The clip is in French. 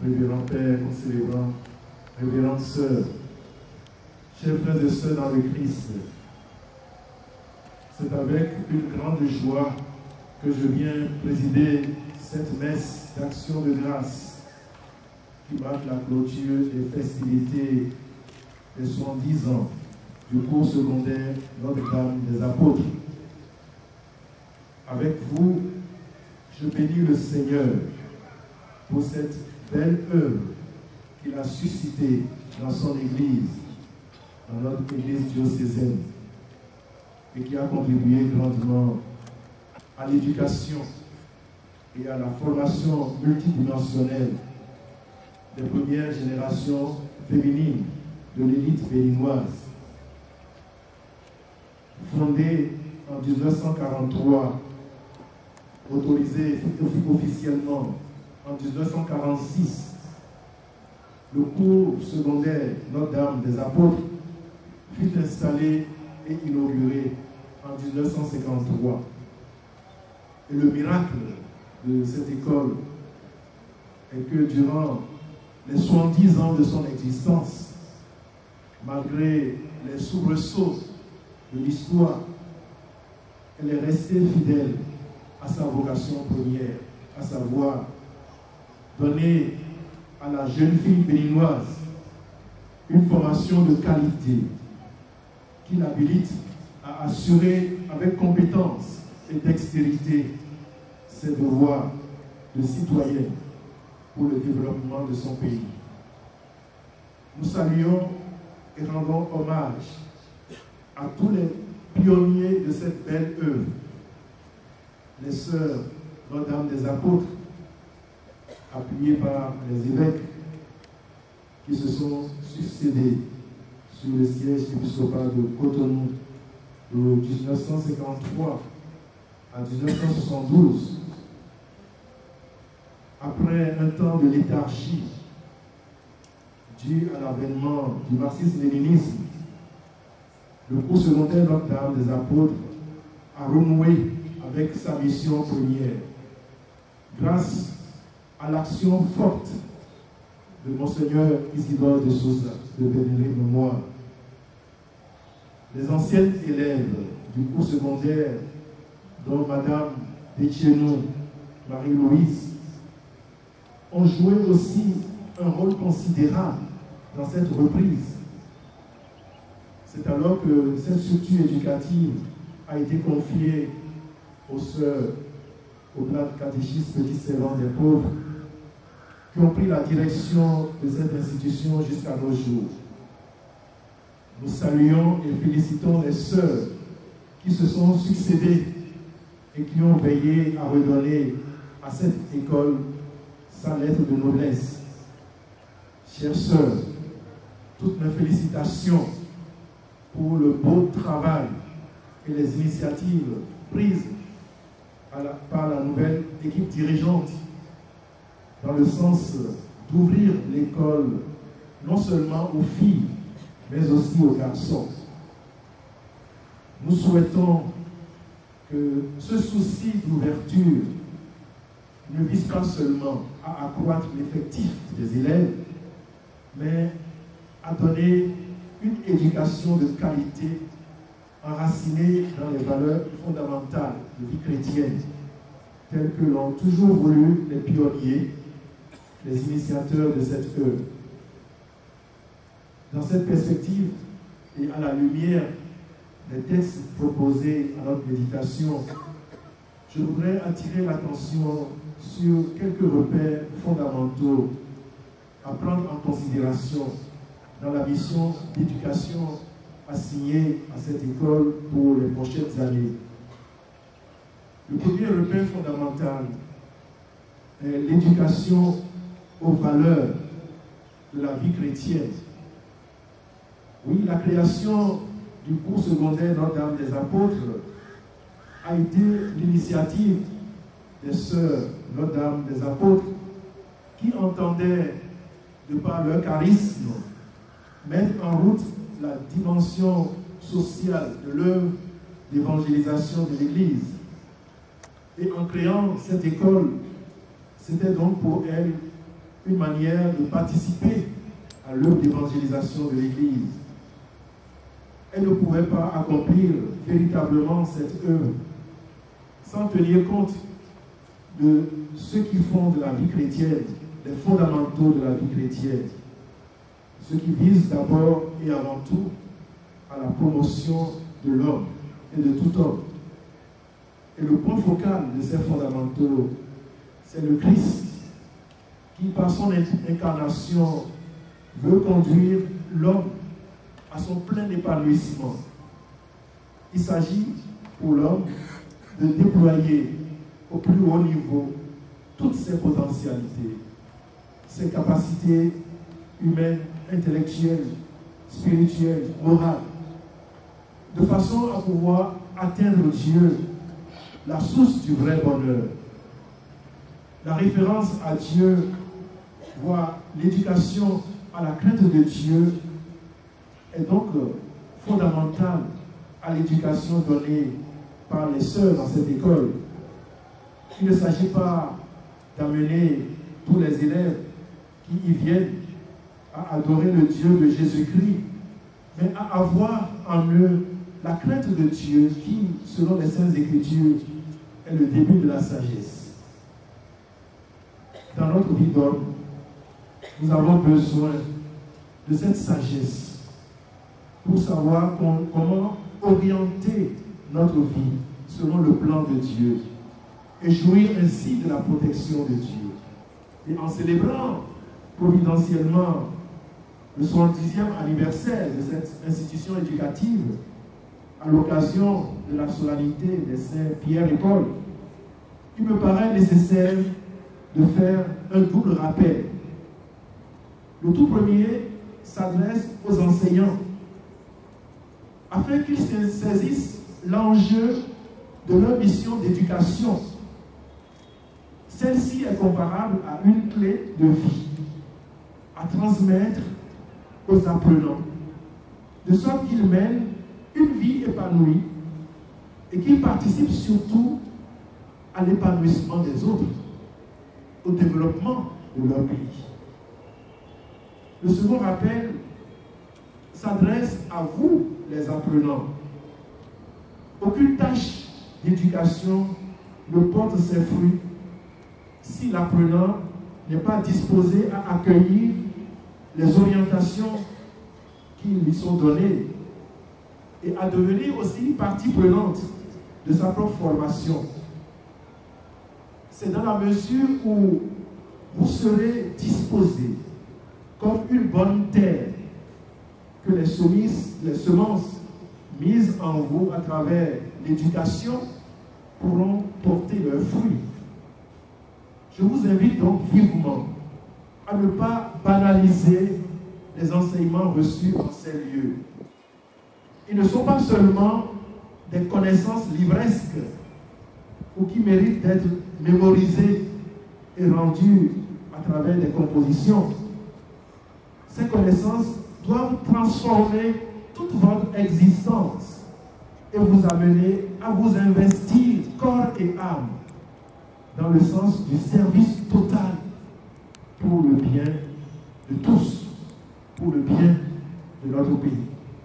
Révérend Père, concélébrant, révérende Sœur, chers frères et sœurs dans le Christ, c'est avec une grande joie que je viens présider cette messe d'action de grâce qui marque la clôture des festivités des 70 ans du cours secondaire Notre-Dame des Apôtres. Avec vous, je bénis le Seigneur pour cette belle œuvre qu'il a suscitée dans son Église, dans notre Église diocésaine, et qui a contribué grandement à l'éducation et à la formation multidimensionnelle des premières générations féminines de l'élite béninoise. Fondée en 1943, autorisée officiellement en 1946, le cours secondaire Notre-Dame des Apôtres fut installé et inauguré en 1953. Et le miracle de cette école est que durant les 70 ans de son existence, malgré les soubresauts de l'histoire, elle est restée fidèle à sa vocation première, à savoir donner à la jeune fille béninoise une formation de qualité qui l'habilite à assurer avec compétence et dextérité ses devoirs de citoyenne pour le développement de son pays. Nous saluons et rendons hommage à tous les pionniers de cette belle œuvre, les sœurs Notre-Dame des Apôtres, appuyées par les évêques qui se sont succédés sur le siège épiscopal de Cotonou de 1953 à 1972. Après un temps de léthargie dû à l'avènement du marxisme-léninisme, le cours secondaire Notre-Dame des Apôtres a renoué avec sa mission première grâce à l'action forte de Monseigneur Isidore de Souza de Bénédicte Mémoire. Les anciennes élèves du cours secondaire, dont Madame Détchenou, Marie-Louise, ont joué aussi un rôle considérable dans cette reprise. C'est alors que cette structure éducative a été confiée aux sœurs au plan de catéchisme Petit Servant des pauvres, qui ont pris la direction de cette institution jusqu'à nos jours. Nous saluons et félicitons les sœurs qui se sont succédées et qui ont veillé à redonner à cette école sa lettre de noblesse. Chères sœurs, toutes mes félicitations pour le beau travail et les initiatives prises par la nouvelle équipe dirigeante dans le sens d'ouvrir l'école non seulement aux filles, mais aussi aux garçons. Nous souhaitons que ce souci d'ouverture ne vise pas seulement à accroître l'effectif des élèves, mais à donner une éducation de qualité enracinée dans les valeurs fondamentales de vie chrétienne, telles que l'ont toujours voulu les pionniers, les initiateurs de cette œuvre. Dans cette perspective et à la lumière des textes proposés à notre méditation, je voudrais attirer l'attention sur quelques repères fondamentaux à prendre en considération dans la mission d'éducation assignée à cette école pour les prochaines années. Le premier repère fondamental est l'éducation aux valeurs de la vie chrétienne. Oui, la création du cours secondaire Notre-Dame des Apôtres a été l'initiative des sœurs Notre-Dame des Apôtres qui entendaient, de par leur charisme, mettre en route la dimension sociale de l'œuvre d'évangélisation de l'Église. Et en créant cette école, c'était donc pour elles une manière de participer à l'œuvre d'évangélisation de l'Église. Elle ne pouvait pas accomplir véritablement cette œuvre sans tenir compte de ceux qui font de la vie chrétienne, les fondamentaux de la vie chrétienne, ceux qui visent d'abord et avant tout à la promotion de l'homme et de tout homme. Et le point focal de ces fondamentaux, c'est le Christ, qui par son incarnation veut conduire l'homme à son plein épanouissement. Il s'agit pour l'homme de déployer au plus haut niveau toutes ses potentialités, ses capacités humaines, intellectuelles, spirituelles, morales, de façon à pouvoir atteindre Dieu, la source du vrai bonheur. La référence à Dieu, voire l'éducation à la crainte de Dieu, est donc fondamentale à l'éducation donnée par les sœurs dans cette école. Il ne s'agit pas d'amener tous les élèves qui y viennent à adorer le Dieu de Jésus-Christ, mais à avoir en eux la crainte de Dieu qui, selon les Saintes Écritures, est le début de la sagesse. Dans notre vie d'homme, nous avons besoin de cette sagesse pour savoir comment orienter notre vie selon le plan de Dieu et jouir ainsi de la protection de Dieu. Et en célébrant providentiellement le 70e anniversaire de cette institution éducative, à l'occasion de la solennité des Saints Pierre et Paul, il me paraît nécessaire de faire un double rappel. Le tout premier s'adresse aux enseignants, afin qu'ils saisissent l'enjeu de leur mission d'éducation. Celle-ci est comparable à une clé de vie à transmettre aux apprenants, de sorte qu'ils mènent une vie épanouie et qu'ils participent surtout à l'épanouissement des autres, au développement de leur pays. Le second rappel s'adresse à vous, les apprenants. Aucune tâche d'éducation ne porte ses fruits si l'apprenant n'est pas disposé à accueillir les orientations qui lui sont données et à devenir aussi partie prenante de sa propre formation. C'est dans la mesure où vous serez disposé comme une bonne terre que les semences mises en vous à travers l'éducation pourront porter leurs fruits. Je vous invite donc vivement à ne pas banaliser les enseignements reçus en ces lieux. Ils ne sont pas seulement des connaissances livresques ou qui méritent d'être mémorisées et rendues à travers des compositions. Ces connaissances doivent transformer toute votre existence et vous amener à vous investir corps et âme dans le sens du service total pour le bien de tous, pour le bien de notre pays.